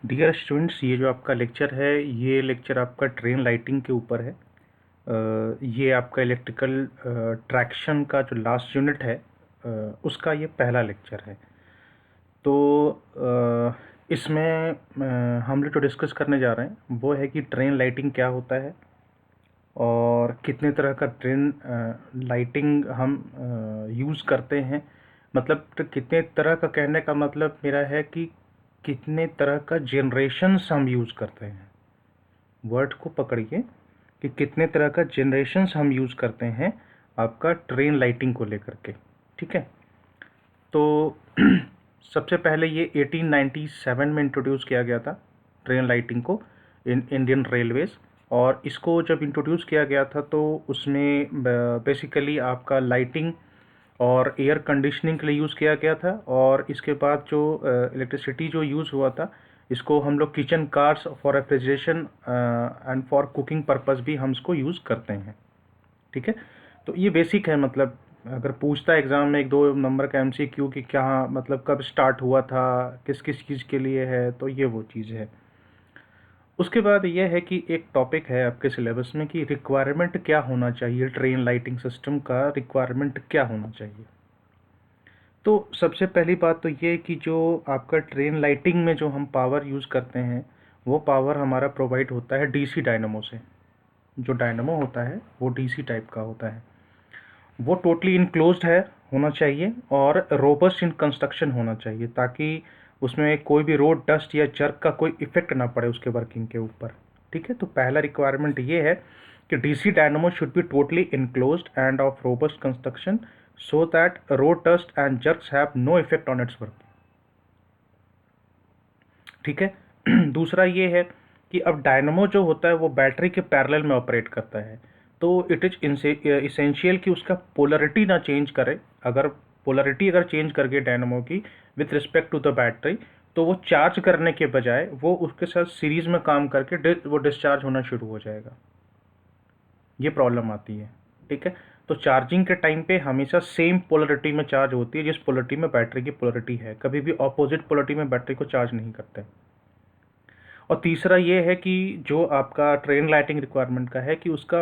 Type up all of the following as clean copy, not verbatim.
Dear students, ये जो आपका लेक्चर है, ये लेक्चर आपका ट्रेन लाइटिंग के ऊपर है। ये आपका इलेक्ट्रिकल ट्रैक्शन का जो लास्ट यूनिट है, उसका ये पहला लेक्चर है। तो इसमें हम लोग जो डिस्कस करने जा रहे हैं वो है कि ट्रेन लाइटिंग क्या होता है और कितने तरह का ट्रेन लाइटिंग हम यूज़ करते हैं। मतलब तो कितने तरह का कहने का मतलब मेरा है कि कितने तरह का जनरेशन्स हम यूज़ करते हैं। वर्ड को पकड़िए कि कितने तरह का जनरेशन्स हम यूज़ करते हैं आपका ट्रेन लाइटिंग को लेकर के। ठीक है, तो सबसे पहले ये 1897 में इंट्रोड्यूस किया गया था ट्रेन लाइटिंग को इन इंडियन रेलवेज़। और इसको जब इंट्रोड्यूस किया गया था तो उसमें बेसिकली आपका लाइटिंग और एयर कंडीशनिंग के लिए यूज़ किया गया था। और इसके बाद जो इलेक्ट्रिसिटी जो यूज़ हुआ था, इसको हम लोग kitchen cars for refrigeration and for cooking purpose भी हम इसको यूज़ करते हैं। ठीक है, तो ये बेसिक है। मतलब अगर पूछता है एग्ज़ाम में 1-2 नंबर का एमसीक्यू कि क्या मतलब कब स्टार्ट हुआ था, किस किस चीज़ के लिए है, तो ये वो चीज़ है। उसके बाद ये है कि एक टॉपिक है आपके सिलेबस में कि रिक्वायरमेंट क्या होना चाहिए, ट्रेन लाइटिंग सिस्टम का रिक्वायरमेंट क्या होना चाहिए। तो सबसे पहली बात तो ये कि जो आपका ट्रेन लाइटिंग में जो हम पावर यूज़ करते हैं, वो पावर हमारा प्रोवाइड होता है डीसी डायनेमो से। जो डायनेमो होता है वो डीसी टाइप का होता है। वो टोटली इनक्लोज्ड है होना चाहिए और रोबस्ट इन कंस्ट्रक्शन होना चाहिए, ताकि उसमें कोई भी रोड डस्ट या जर्क का कोई इफेक्ट ना पड़े उसके वर्किंग के ऊपर। ठीक है, तो पहला रिक्वायरमेंट ये है कि DC dynamo should be totally enclosed and of robust construction so that road dust and jerks have no effect on its working. ठीक है, दूसरा ये है कि अब डायनेमो जो होता है वो बैटरी के पैरेलल में ऑपरेट करता है, तो इट इज़ इसेंशियल कि उसका पोलरिटी ना चेंज करे। अगर पोलरिटी अगर चेंज कर गई डायनेमो की with respect to the battery, तो वो चार्ज करने के बजाय वो उसके साथ सीरीज़ में काम करके वो डिस्चार्ज होना शुरू हो जाएगा। ये प्रॉब्लम आती है। ठीक है, तो चार्जिंग के टाइम पे हमेशा सेम पोलरिटी में चार्ज होती है जिस पोलरिटी में बैटरी की पोलरिटी है। कभी भी ऑपोजिट पोलरिटी में बैटरी को चार्ज नहीं करते। और तीसरा ये है कि जो आपका ट्रेन लाइटिंग रिक्वायरमेंट का है कि उसका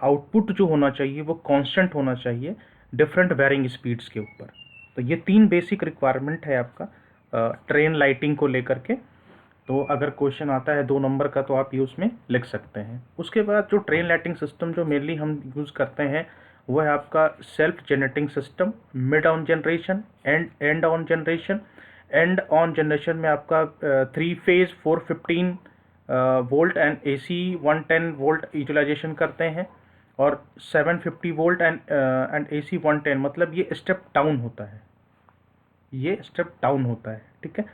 आउटपुट जो होना चाहिए वो कांस्टेंट होना चाहिए डिफरेंट वेरिंग स्पीड्स के ऊपर। तो ये 3 बेसिक रिक्वायरमेंट है आपका ट्रेन लाइटिंग को लेकर के। तो अगर क्वेश्चन आता है 2 नंबर का तो आप ये उसमें लिख सकते हैं। उसके बाद जो ट्रेन लाइटिंग सिस्टम जो मेनली हम यूज़ करते हैं वो है आपका self generating system, mid on generation, end on generation. End on generation में आपका 3 phase 415 volt and AC 110 volt utilisation करते हैं। और 750 वोल्ट एंड AC 110, मतलब ये स्टेप डाउन होता है, ये स्टेप डाउन होता है। ठीक है,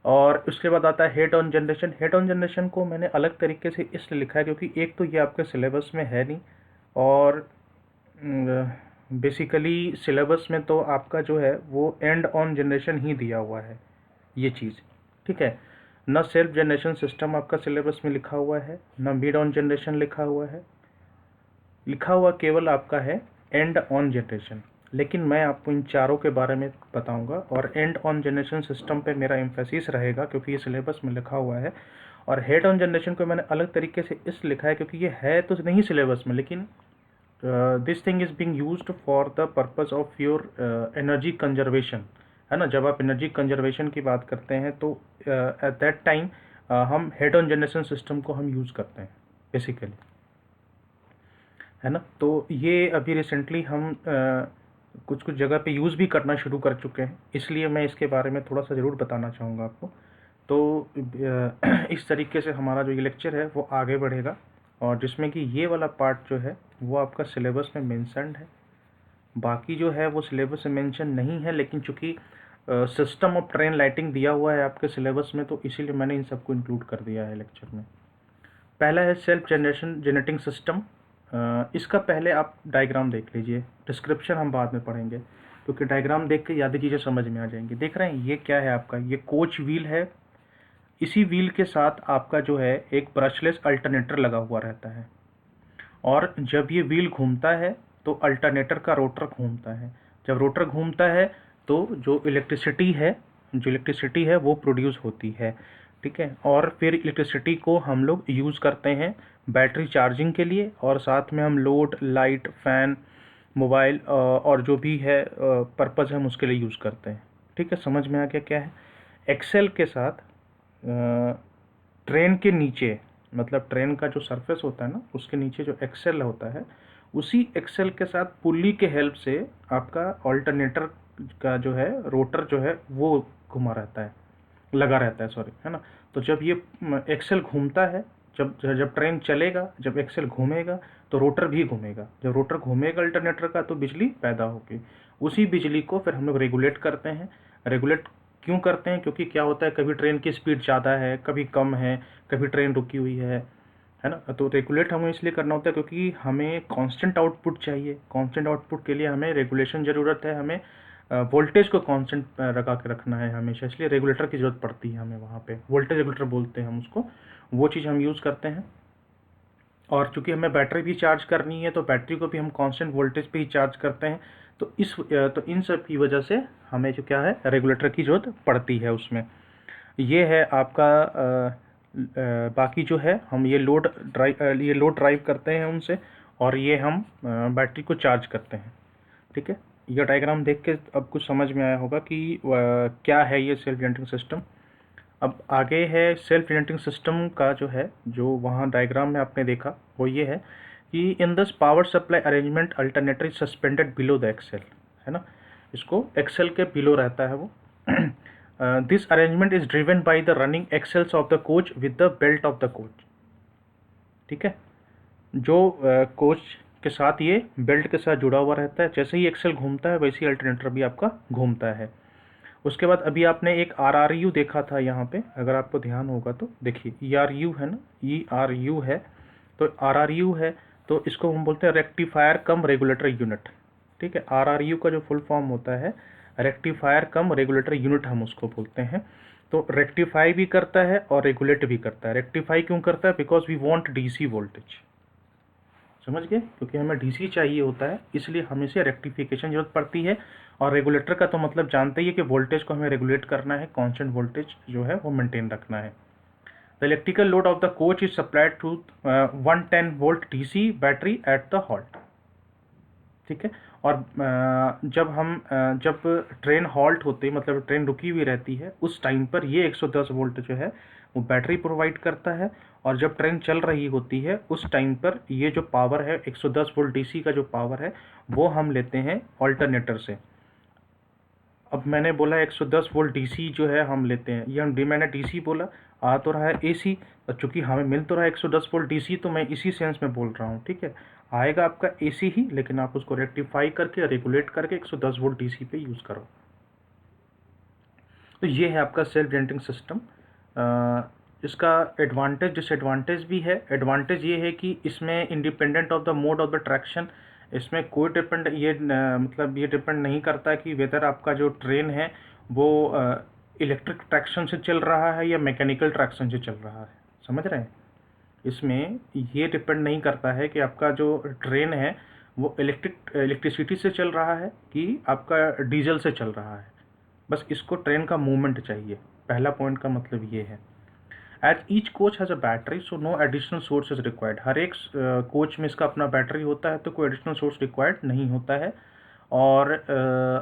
और उसके बाद आता है head on generation. Head on generation को मैंने अलग तरीके से इसलिए लिखा है क्योंकि एक तो ये आपके सिलेबस में है नहीं, और बेसिकली सिलेबस में तो आपका जो है वो एंड ऑन जनरेशन ही दिया हुआ है ये चीज़। ठीक है, न सेल्फ जनरेशन सिस्टम आपका सिलेबस में लिखा हुआ है, न मिड ऑन जनरेशन लिखा हुआ है। लिखा हुआ केवल आपका है एंड ऑन जनरेशन। लेकिन मैं आपको इन चारों के बारे में बताऊंगा और एंड ऑन जनरेशन सिस्टम पे मेरा एम्फेसिस रहेगा क्योंकि ये सिलेबस में लिखा हुआ है। और हेड ऑन जनरेशन को मैंने अलग तरीके से इस लिखा है क्योंकि ये है तो नहीं सिलेबस में, लेकिन this thing is being used for the purpose of your energy conservation. है ना, जब आप एनर्जी कंजर्वेशन की बात करते हैं तो एट दैट टाइम हम हेड ऑन जनरेशन सिस्टम को हम यूज़ करते हैं बेसिकली। है ना, तो ये अभी रिसेंटली हम कुछ कुछ जगह पे यूज़ भी करना शुरू कर चुके हैं, इसलिए मैं इसके बारे में थोड़ा सा ज़रूर बताना चाहूँगा आपको। तो इस तरीके से हमारा जो ये लेक्चर है वो आगे बढ़ेगा, और जिसमें कि ये वाला पार्ट जो है वो आपका सिलेबस में मेंशन्ड है। बाकी जो है वो सिलेबस में मेंशन नहीं है, लेकिन चूँकि सिस्टम ऑफ ट्रेन लाइटिंग दिया हुआ है आपके सिलेबस में, तो इसीलिए मैंने इन सबको इंक्लूड कर दिया है लेक्चर में। पहला है सेल्फ जनरेशन जेनेटिंग सिस्टम। इसका पहले आप डायग्राम देख लीजिए, डिस्क्रिप्शन हम बाद में पढ़ेंगे क्योंकि डायग्राम देख के ज़्यादा चीज़ें समझ में आ जाएंगी। देख रहे हैं ये क्या है आपका, ये कोच व्हील है। इसी व्हील के साथ आपका जो है एक ब्रशलेस अल्टरनेटर लगा हुआ रहता है, और जब ये व्हील घूमता है तो अल्टरनेटर का रोटर घूमता है। जब रोटर घूमता है तो जो इलेक्ट्रिसिटी है वो प्रोड्यूस होती है। ठीक है। और फिर इलेक्ट्रिसिटी को हम लोग यूज़ करते हैं बैटरी चार्जिंग के लिए, और साथ में हम लोड, लाइट, फ़ैन, मोबाइल और जो भी है पर्पज़ हम उसके लिए यूज़ करते हैं। ठीक है, समझ में आ गया क्या है। एक्सेल के साथ ट्रेन के नीचे, मतलब ट्रेन का जो सरफेस होता है ना, उसके नीचे जो एक्सेल होता है, उसी एक्सेल के साथ पुल्ली के हेल्प से आपका ऑल्टरनेटर का जो है रोटर जो है वो घुमा रहता है, लगा रहता है, सॉरी, है ना। तो जब ये एक्सेल घूमता है, जब जब ट्रेन चलेगा, जब एक्सेल घूमेगा तो रोटर भी घूमेगा। जब रोटर घूमेगा अल्टरनेटर का तो बिजली पैदा होगी। उसी बिजली को फिर हम लोग रेगुलेट करते हैं। रेगुलेट क्यों करते हैं? क्योंकि क्या होता है, कभी ट्रेन की स्पीड ज़्यादा है, कभी कम है, कभी ट्रेन रुकी हुई है ना। तो रेगुलेट हमें इसलिए करना होता है क्योंकि हमें कांस्टेंट आउटपुट चाहिए। कांस्टेंट आउटपुट के लिए हमें रेगुलेशन ज़रूरत है, हमें वोल्टेज को कांस्टेंट लगा के रखना है हमेशा, इसलिए रेगुलेटर की ज़रूरत पड़ती है हमें वहाँ पे। वोल्टेज रेगुलेटर बोलते हैं हम उसको, वो चीज़ हम यूज़ करते हैं। और चूँकि हमें बैटरी भी चार्ज करनी है तो बैटरी को भी हम कांस्टेंट वोल्टेज पे ही चार्ज करते हैं। तो इन सब की वजह से हमें जो क्या है, रेगुलेटर की ज़रूरत पड़ती है उसमें। ये है आपका बाकी जो है, हम ये लोड ड्राइव करते हैं उनसे, और ये हम बैटरी को चार्ज करते हैं। ठीक है, यह डायग्राम देख के अब कुछ समझ में आया होगा कि क्या है ये सेल्फ जनरेटिंग सिस्टम। अब आगे है सेल्फ जनरेटिंग सिस्टम का जो है, जो वहाँ डायग्राम में आपने देखा वो ये है कि in this power supply arrangement alternator is suspended below the axle, है ना। इसको एक्सेल के बिलो रहता है वो। This arrangement is driven by the running axles of the coach with the belt of the coach. ठीक है, जो कोच के साथ ये बेल्ट के साथ जुड़ा हुआ रहता है। जैसे ही एक्सेल घूमता है वैसे ही अल्टरनेटर भी आपका घूमता है। उसके बाद अभी आपने एक RRU देखा था यहाँ पे, अगर आपको ध्यान होगा तो देखिए, ERU है ना, ERU है, तो RRU है, तो इसको हम बोलते हैं रेक्टिफायर कम रेगुलेटर यूनिट। ठीक है, RRU का जो फुल फॉर्म होता है रेक्टिफायर कम रेगुलेटर यूनिट, हम उसको बोलते हैं। तो रेक्टिफाई भी करता है और रेगुलेट भी करता है। रेक्टिफाई क्यों करता है? Because we want DC voltage, समझ गए, क्योंकि हमें DC चाहिए होता है, इसलिए हमें से रेक्टिफिकेशन जरूरत पड़ती है। और रेगुलेटर का तो मतलब जानते ही है कि वोल्टेज को हमें रेगुलेट करना है, कांस्टेंट वोल्टेज जो है वो मेंटेन रखना है। The electrical load of the coach is supplied to 110 volt DC battery at the halt. ठीक है, और जब ट्रेन हॉल्ट होती है, मतलब ट्रेन रुकी हुई रहती है, उस टाइम पर ये 110 वोल्ट जो है वो बैटरी प्रोवाइड करता है। और जब ट्रेन चल रही होती है उस टाइम पर ये जो पावर है 110 वोल्ट DC का जो पावर है वो हम लेते हैं ऑल्टरनेटर से। अब मैंने बोला 110 वोल्ट DC जो है हम लेते हैं, ये मैंने DC बोला, आ तो रहा है AC, और चूंकि हमें मिल तो रहा है 110 वोल्ट DC, तो मैं इसी सेंस में बोल रहा हूँ। ठीक है, आएगा आपका AC ही, लेकिन आप उसको रेक्टिफाई करके रेगुलेट करके 110 वोल्ट DC पे यूज़ करो। तो ये है आपका सेल्फ जनरेटिंग सिस्टम। इसका एडवांटेज डिसएडवांटेज भी है। एडवांटेज ये है कि इसमें independent of the mode of the traction, इसमें कोई मतलब ये डिपेंड नहीं करता कि वेदर आपका जो ट्रेन है वो इलेक्ट्रिक ट्रैक्शन से चल रहा है या मैकेनिकल ट्रैक्शन से चल रहा है, समझ रहे हैं। इसमें ये डिपेंड नहीं करता है कि आपका जो ट्रेन है वो इलेक्ट्रिसिटी से चल रहा है कि आपका डीजल से चल रहा है। बस इसको ट्रेन का मूवमेंट चाहिए, पहला पॉइंट का मतलब ये है। As each coach has a battery, so no additional source is required. हर एक कोच में इसका अपना बैटरी होता है, तो कोई एडिशनल सोर्स रिक्वायर्ड नहीं होता है। और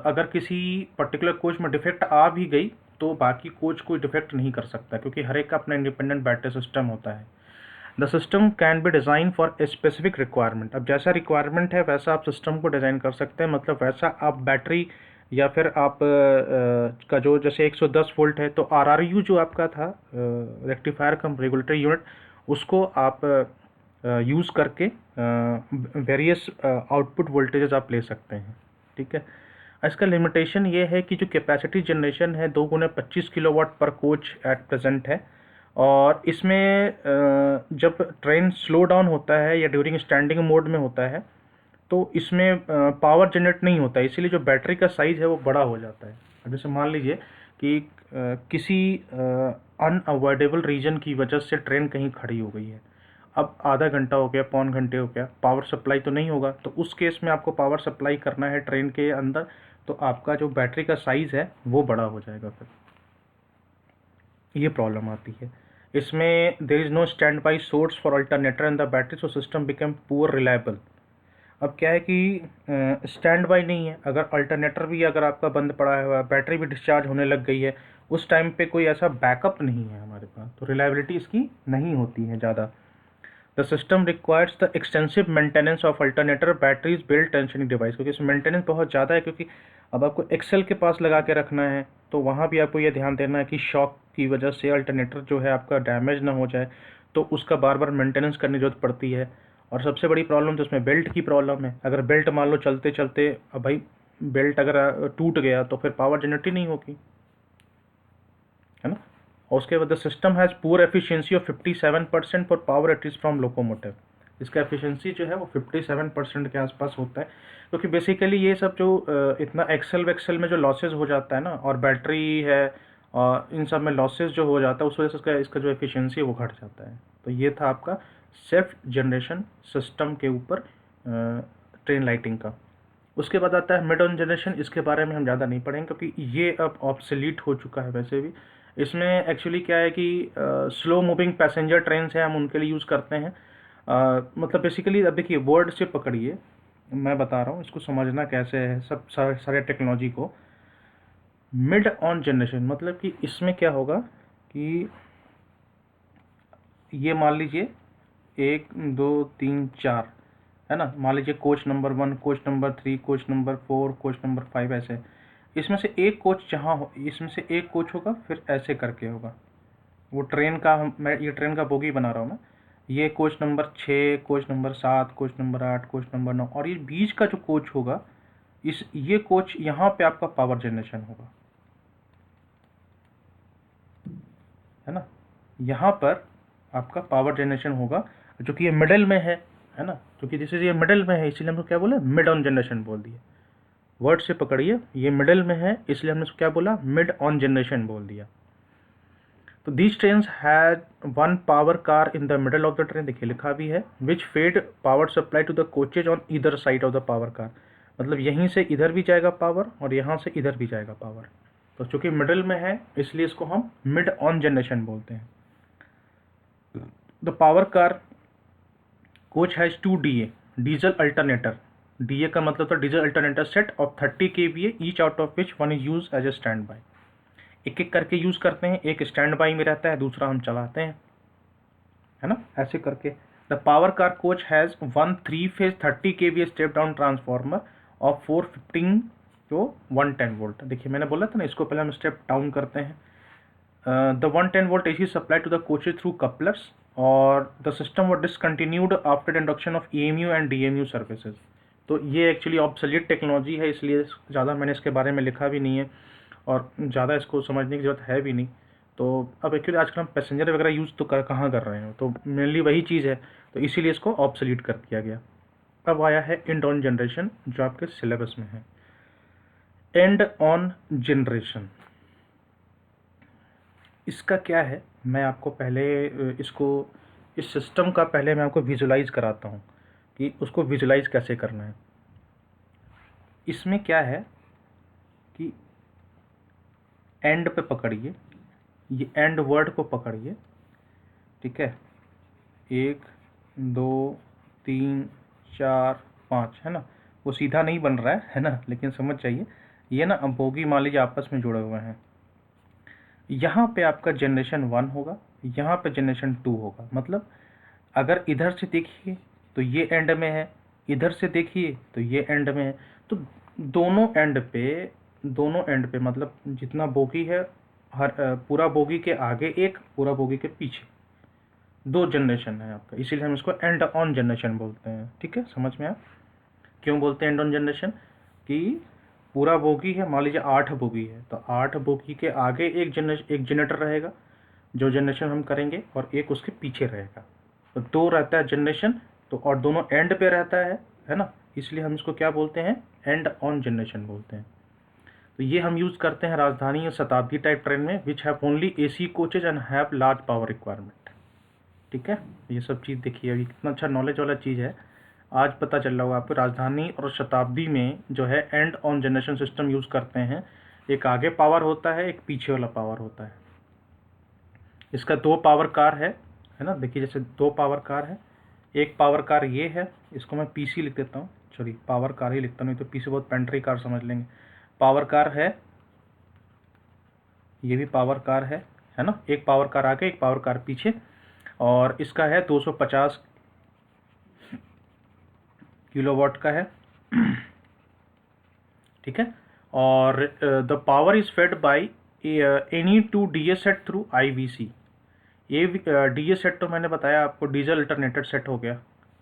अगर किसी पर्टिकुलर कोच में डिफेक्ट आ भी गई तो बाकी कोच कोई डिफेक्ट नहीं कर सकता, क्योंकि हर एक का अपना इंडिपेंडेंट बैटरी सिस्टम होता है। The system can be design for a specific requirement. अब जैसा रिक्वायरमेंट है वैसा आप सिस्टम को डिज़ाइन कर सकते हैं, मतलब वैसा आप बैटरी या फिर आप का जो जैसे 110 वोल्ट है तो RRU जो आपका था रेक्टिफायर कम रेगुलेटर यूनिट, उसको आप यूज़ करके वेरियस आउटपुट वोल्टेजेस आप ले सकते हैं। ठीक है, इसका लिमिटेशन ये है कि जो कैपेसिटी जनरेशन है 2 गुने 25 किलोवाट पर कोच एट प्रेजेंट है। और इसमें जब ट्रेन स्लो डाउन होता है या ड्यूरिंग स्टैंडिंग मोड में होता है तो इसमें पावर जनरेट नहीं होता है, इसीलिए जो बैटरी का साइज़ है वो बड़ा हो जाता है। अब जैसे मान लीजिए कि किसी अनअवॉइडेबल रीजन की वजह से ट्रेन कहीं खड़ी हो गई है, अब आधा घंटा हो गया, पौन घंटे हो गया, पावर सप्लाई तो नहीं होगा, तो उस केस में आपको पावर सप्लाई करना है ट्रेन के अंदर, तो आपका जो बैटरी का साइज़ है वो बड़ा हो जाएगा फिर। ये प्रॉब्लम आती है। इसमें there is no standby source for alternator in the battery, so system become poor reliable. अब क्या है कि स्टैंड बाई नहीं है, अगर अल्टरनेटर भी अगर आपका बंद पड़ा हुआ है, बैटरी भी डिस्चार्ज होने लग गई है, उस टाइम पे कोई ऐसा बैकअप नहीं है हमारे पास, तो रिलायबिलिटी इसकी नहीं होती है ज़्यादा। The system requires the extensive maintenance of alternator batteries build tensioning device, क्योंकि इसमें मेंटेनेंस बहुत ज़्यादा है, क्योंकि अब आपको एक्सेल के पास लगा के रखना है, तो वहाँ भी आपको ये ध्यान देना है कि शॉक की वजह से अल्टरनेटर जो है आपका डैमेज ना हो जाए, तो उसका बार बार मेंटेनेंस करने की जरूरत पड़ती है। और सबसे बड़ी प्रॉब्लम तो उसमें बेल्ट की प्रॉब्लम है। अगर बेल्ट मान लो चलते चलते, अब भाई बेल्ट अगर टूट गया तो फिर पावर जनरेट ही नहीं होगी, है ना। और उसके बाद the system has poor efficiency of 57% for power at is from locomotive. इसका एफिशिएंसी जो है वो 57% के आसपास होता है, क्योंकि बेसिकली ये सब जो इतना एक्सेल वेक्सेल में जो लॉसेज हो जाता है ना, और बैटरी है और इन सब में लॉसेज जो हो जाता है, उस वजह से इसका जो एफिशिएंसी है वो घट जाता है। तो ये था आपका सेल्फ जनरेशन सिस्टम के ऊपर ट्रेन लाइटिंग का। उसके बाद आता है मिड ऑन जनरेशन। इसके बारे में हम ज़्यादा नहीं पढ़ेंगे, क्योंकि ये अब ऑब्सोलीट हो चुका है वैसे भी। इसमें एक्चुअली क्या है कि स्लो मूविंग पैसेंजर ट्रेन है, हम उनके लिए यूज़ करते हैं। मतलब बेसिकली अब देखिए, वर्ड से पकड़िए, मैं बता रहा हूँ, इसको समझना कैसे है सब सारे टेक्नोलॉजी को। मिड ऑन जनरेशन मतलब कि इसमें क्या होगा कि ये मान लीजिए 1 2 3 4, है ना। मान लीजिए coach number 1, coach number 3, coach number 4, coach number 5, ऐसे। इसमें से एक कोच जहाँ हो, इसमें से एक कोच होगा, फिर ऐसे करके होगा वो ट्रेन का। मैं ये ट्रेन का बोगी बना रहा हूँ मैं। ये coach number 6, coach number 7, coach number 8, coach number 9, और ये बीच का जो कोच होगा, ये कोच यहाँ पे आपका पावर जनरेशन होगा, है ना। यहाँ पर आपका पावर जनरेशन होगा, जो कि ये मिडल में है ना। क्योंकि जैसे ये मिडल में है, इसीलिए हमको क्या बोला, मिड ऑन जनरेशन बोल दिया। वर्ड से पकड़िए, ये मिडल में है, इसलिए हमने इसको क्या बोला, मिड ऑन जनरेशन बोल दिया। तो these train had one power car in the middle of the train, देखिए लिखा भी है, which fed power supply to the coaches on either side of the power car. मतलब यहीं से इधर भी जाएगा पावर और यहाँ से इधर भी जाएगा पावर। तो चूंकि मिडल में है, इसलिए इसको हम मिड ऑन जनरेशन बोलते हैं। The power car coach has 2 DA diesel alternator. DA का मतलब था diesel alternator set of 30 kVA each, out of which one is use as a standby. एक एक करके यूज़ करते हैं, एक स्टैंड बाई में रहता है, दूसरा हम चलाते हैं, है ना, ऐसे करके। The power car coach has 1 3-phase 30 kVA step down transformer of 415 to 110 volt. देखिए मैंने बोला था ना, इसको पहले हम स्टेप डाउन करते हैं। The 110 volt AC supply to the coaches through couplers, और the system was discontinued after induction of EMU and DMU services. तो ये एक्चुअली ऑब्सोलीट टेक्नोलॉजी है, इसलिए ज़्यादा मैंने इसके बारे में लिखा भी नहीं है और ज़्यादा इसको समझने की ज़रूरत है भी नहीं। तो अब एक्चुअली आजकल हम पैसेंजर वगैरह यूज़ तो कहाँ कर रहे हैं, तो मेनली वही चीज़ है, तो इसीलिए इसको ऑब्सोलीट कर दिया गया। अब आया है एंड ऑन जनरेशन, जो आपके सिलेबस में है। एंड ऑन जनरेशन इसका क्या है, मैं आपको पहले इसको, इस सिस्टम का पहले मैं आपको विजुलाइज कराता हूँ कि उसको विजुलाइज कैसे करना है। इसमें क्या है कि एंड पे पकड़िए, ये एंड वर्ड को पकड़िए, ठीक है। 1 2 3 4 5, है ना। वो सीधा नहीं बन रहा है ना, लेकिन समझ जाइए, ये ना बोगी मान लीजिए आपस में जुड़े हुए हैं। यहाँ पे आपका जनरेशन 1 होगा, यहाँ पे जनरेशन 2 होगा। मतलब अगर इधर से देखिए तो ये एंड में है, इधर से देखिए तो ये एंड में है, तो दोनों एंड पे मतलब जितना बोगी है, हर पूरा बोगी के आगे एक, पूरा बोगी के पीछे 2 जनरेशन है आपका, इसीलिए हम इसको एंड ऑन जनरेशन बोलते हैं। ठीक है, समझ में आया क्यों बोलते हैं एंड ऑन जनरेशन। कि पूरा बोगी है, मान लीजिए 8 बोगी है, तो 8 बोगी के आगे एक जनरेटर रहेगा जो जनरेशन हम करेंगे, और एक उसके पीछे रहेगा, तो 2 रहता है जनरेशन, तो और दोनों एंड पे रहता है ना, इसलिए हम इसको क्या बोलते हैं, एंड ऑन जनरेशन बोलते हैं। तो ये हम यूज़ करते हैं राजधानी और शताब्दी टाइप ट्रेन में, which have only AC coaches and have large power requirement. ठीक है, ये सब चीज़ देखिए, अभी कितना अच्छा नॉलेज वाला चीज़ है, आज पता चल रहा होगा आपको। राजधानी और शताब्दी में जो है and on generation system use करते हैं, एक आगे पावर होता है, एक पीछे वाला पावर होता है। इसका 2 पावर कार है ना। देखिए जैसे 2 पावर कार है, एक पावर कार ये है, इसको मैं पीसी लिख देता हूँ, सॉरी पावर कार ही लिखता हूँ, नहीं तो पीसी बहुत पेंट्री कार समझ लेंगे। पावर कार है, ये भी पावर कार है ना। एक पावर कार आगे, एक पावर कार पीछे, और इसका है 250 किलोवाट का है। ठीक है। और the power is fed by any two D A set through I V C. ये डी ए सेट तो मैंने बताया आपको, डीजल अल्टरनेटर सेट हो गया।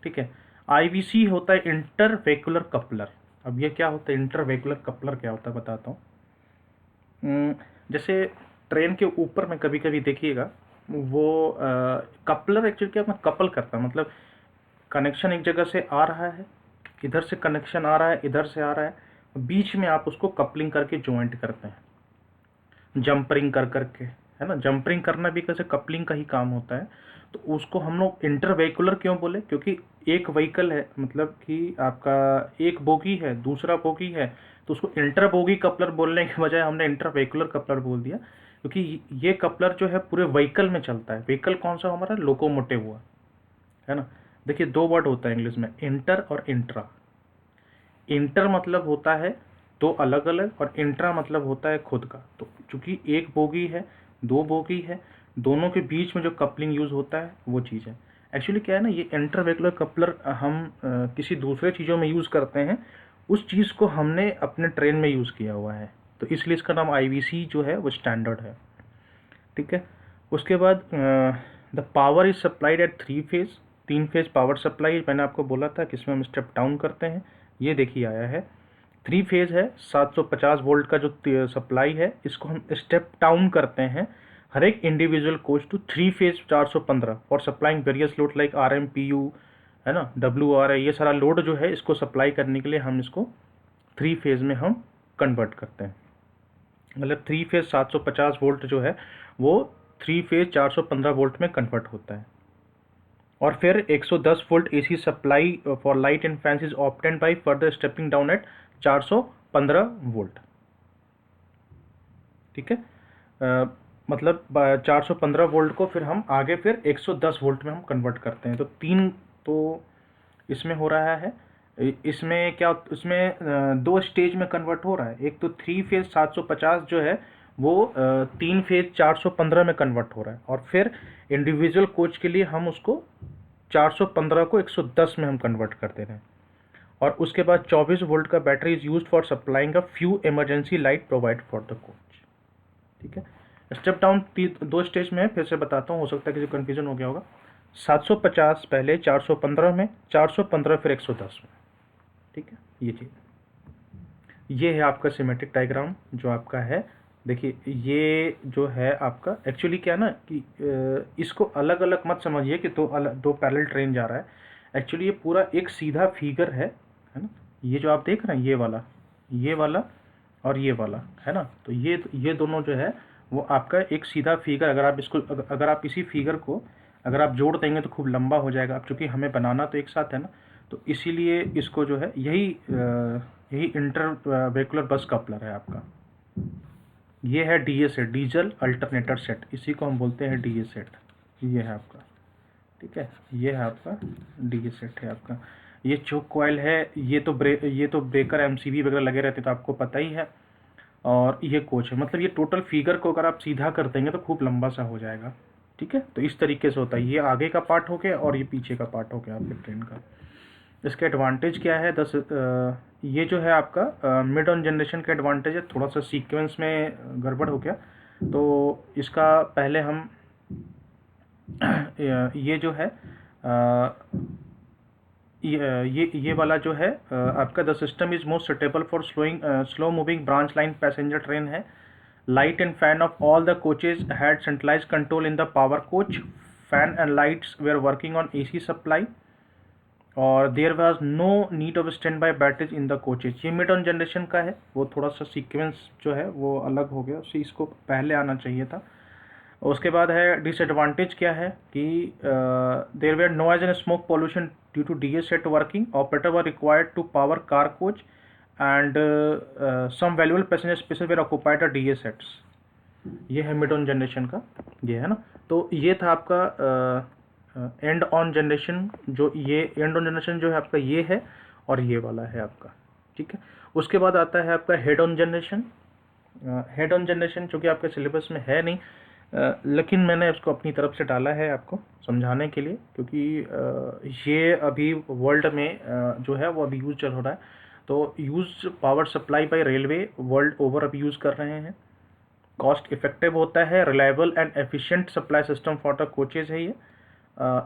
ठीक है। आई वी सी होता है इंटर व्हीकुलर कपलर। अब ये क्या होता है इंटर व्हीकुलर कपलर, क्या होता है बताता हूँ। जैसे ट्रेन के ऊपर में कभी कभी देखिएगा, वो कपलर एक्चुअली क्या कपल करता है, मतलब कनेक्शन एक जगह से आ रहा है, इधर से कनेक्शन आ रहा है, इधर से आ रहा है, बीच में आप उसको कपलिंग करके ज्वाइंट करते हैं, जंपरिंग कर करके, है ना। जंपरिंग करना भी कैसे कपलिंग का ही काम होता है। तो उसको हम लोग इंटर व्हीकुलर क्यों बोले, क्योंकि एक व्हीकल है, मतलब कि आपका एक बोगी है, दूसरा बोगी है, तो उसको इंटर बोगी कपलर बोलने के बजाय हमने इंटर व्हीकुलर कपलर बोल दिया, क्योंकि ये कपलर जो है पूरे व्हीकल में चलता है। व्हीकल कौन सा हमारा, लोकोमोटिव हुआ, है ना। देखिए 2 वर्ड होता है इंग्लिश में, इंटर और इंट्रा। इंटर मतलब होता है 2 अलग अलग, और इंट्रा मतलब होता है खुद का। तो चूंकि एक बोगी है, 2 बोगी है, दोनों के बीच में जो कपलिंग यूज़ होता है वो चीज़ है। एक्चुअली क्या है ना, ये इंटर व्हीकुलर कपलर हम किसी दूसरे चीज़ों में यूज़ करते हैं, उस चीज़ को हमने अपने ट्रेन में यूज़ किया हुआ है, तो इसलिए इसका नाम आईवीसी जो है वो स्टैंडर्ड है। ठीक है। उसके बाद the power is supplied eight 3 phase. 3 phase power supply मैंने आपको बोला था कि इसमें हम स्टेप डाउन करते हैं। ये देखिए आया है 3 फेज है, 750 वोल्ट का जो सप्लाई है, इसको हम स्टेप डाउन करते हैं हर एक individual coach to 3 phase 415 for supplying various load like R M P U, है ना, डब्ल्यू आर है, ये सारा लोड जो है इसको सप्लाई करने के लिए हम इसको 3 फेज में हम कन्वर्ट करते हैं। मतलब 3 फेज 750 वोल्ट जो है वो 3 फेज 415 वोल्ट में कन्वर्ट होता है। और फिर 110 volt AC supply for light and fans is obtained by further stepping down at 415 volt. ठीक है। मतलब 415 वोल्ट को फिर हम आगे फिर 110 वोल्ट में हम कन्वर्ट करते हैं। तो 3 तो इसमें हो रहा है। इसमें क्या, इसमें 2 स्टेज में कन्वर्ट हो रहा है। एक तो 3 फेज 750 जो है वो 3 फेज 415 में कन्वर्ट हो रहा है, और फिर इंडिविजुअल कोच के लिए हम उसको 415 को 110 में हम कन्वर्ट कर दे रहे हैं। और उसके बाद 24 वोल्ट का battery is used for supplying a few emergency light provide for the coach. ठीक है। स्टेप डाउन 2 स्टेज में है, फिर से बताता हूँ, हो सकता है किसी कन्फ्यूजन हो गया होगा। 750 पहले, 415 में, 415 फिर 110 में। ठीक है, ये चीज़, ये है आपका सिमेट्रिक डायग्राम जो आपका है। देखिए ये जो है आपका एक्चुअली क्या ना कि इसको अलग अलग मत समझिए कि दो पैरेलल ट्रेन जा रहा है। एक्चुअली ये पूरा एक सीधा फिगर है ना। ये जो आप देख रहे हैं, ये वाला और ये वाला, है ना। तो ये दोनों जो है वो आपका एक सीधा फिगर, अगर आप इसको अगर आप इसी फिगर को अगर आप जोड़ देंगे तो खूब लंबा हो जाएगा। अब चूँकि हमें बनाना तो एक साथ है ना, तो इसीलिए इसको जो है यही इंटर व्हीकुलर बस कपलर है आपका। ये है DA set, diesel alternator set, इसी को हम बोलते हैं डीए सेट। ये है आपका, ठीक है, ये है आपका डीए सेट है आपका। ये चोक कॉयल है, ये तो ब्रेकर एमसीबी वगैरह लगे रहते तो आपको पता ही है। और ये कोच है, मतलब ये टोटल फिगर को अगर आप सीधा कर देंगे तो खूब लंबा सा हो जाएगा। ठीक है, तो इस तरीके से होता है। ये आगे का पार्ट हो गया और ये पीछे का पार्ट हो गया आपके ट्रेन का। इसका एडवांटेज क्या है, ये जो है आपका मिड ऑन जनरेशन का एडवांटेज है। थोड़ा सा सीक्वेंस में गड़बड़ हो गया, तो इसका पहले हम ये जो है ये वाला जो है आपका the system is most suitable for slow moving branch line passenger train है। Light and fan of all the coaches had centralise control in the power coach. Fan and lights were working on AC supply, और there was no need of stand by batteries in the coaches. ये mid on generation का है, वो थोड़ा सा sequence जो है वो अलग हो गया, उसे इसको पहले आना चाहिए था। उसके बाद है डिसएडवांटेज क्या है कि there were noise and smoke pollution due to DA set working. Operator were required to power car coach and some valuable passenger spaces were occupied the DA sets. ये है मिड ऑन जनरेशन का, ये है ना। तो ये था आपका एंड ऑन जनरेशन, जो ये एंड ऑन जनरेशन जो है आपका ये है, और ये वाला है आपका, ठीक है। उसके बाद आता है आपका head on generation. Head on generation जो कि आपके सिलेबस में है नहीं, लेकिन मैंने इसको अपनी तरफ से डाला है आपको समझाने के लिए, क्योंकि ये अभी वर्ल्ड में जो है वो अभी यूज़ चल हो रहा है। तो use power supply bye railway world over अभी यूज़ कर रहे हैं। कॉस्ट इफेक्टिव होता है, reliable and efficient supply system for the coaches है ये।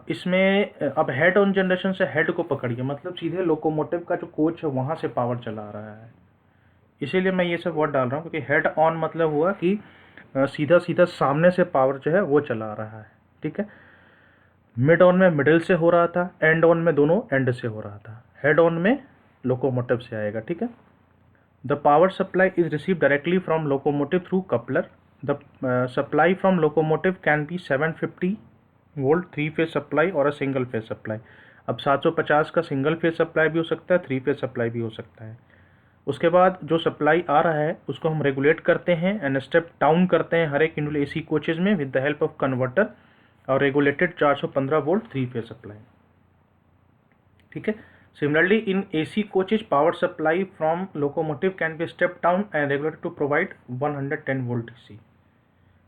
इसमें अब हेड ऑन जनरेशन से हेड को पकड़िए, मतलब सीधे लोकोमोटिव का जो कोच है वहाँ से पावर चला रहा है, इसीलिए मैं ये सब वर्ड डाल रहा हूँ, क्योंकि हेड ऑन मतलब हुआ कि सीधा सीधा सामने से पावर जो है वो चला रहा है, ठीक है। मिड ऑन में मिडिल से हो रहा था, एंड ऑन में दोनों एंड से हो रहा था। हेड ऑन में लोकोमोटिव से आएगा, ठीक है। The power supply is receive directly from locomotive through coupler. The supply from locomotive can B 750 volt 3 phase supply और अ सिंगल फेज सप्लाई। अब 750 का सिंगल फेज सप्लाई भी हो सकता है, 3 फेज सप्लाई भी हो सकता है। उसके बाद जो सप्लाई आ रहा है उसको हम रेगुलेट करते हैं एंड स्टेप डाउन करते हैं हर एक इंडिविजुअल एसी कोचेज में with the help of converter और रेगुलेटेड 415 वोल्ट 3 फेज सप्लाई, ठीक है। Similarly in AC coaches power supply from locomotive can be step down and regulated to provide 110 volt AC.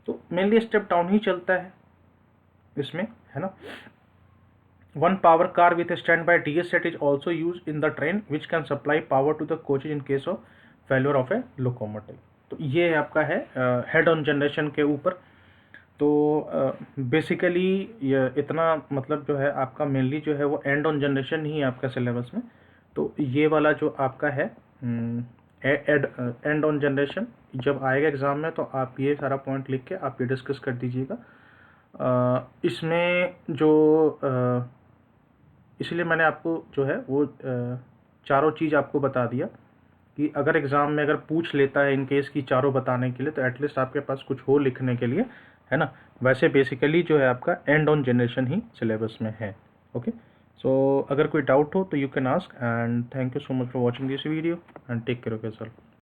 तो mainly step down ही चलता है इसमें, है ना। One power car with a standby DS set is also used in the train which can supply power to the coaches in case of failure of a locomotive। तो ये आपका है हेड ऑन जनरेशन के ऊपर। तो basically ये इतना मतलब जो है आपका मेनली जो है वो एंड ऑन जनरेशन ही है आपका सिलेबस में। तो ये वाला जो आपका है एंड ऑन जनरेशन जब आएगा एग्ज़ाम में तो आप ये सारा पॉइंट लिख के आप ये डिस्कस कर दीजिएगा। इसमें जो इसलिए मैंने आपको जो है वो चारों चीज़ आपको बता दिया कि अगर एग्ज़ाम में अगर पूछ लेता है इन केस की चारों बताने के लिए तो एटलीस्ट आपके पास कुछ हो लिखने के लिए, है ना। वैसे बेसिकली जो है आपका एंड ऑन जनरेशन ही सिलेबस में है। ओके, सो अगर कोई डाउट हो तो you can ask and thank you so much for watching this video and take care of yourself.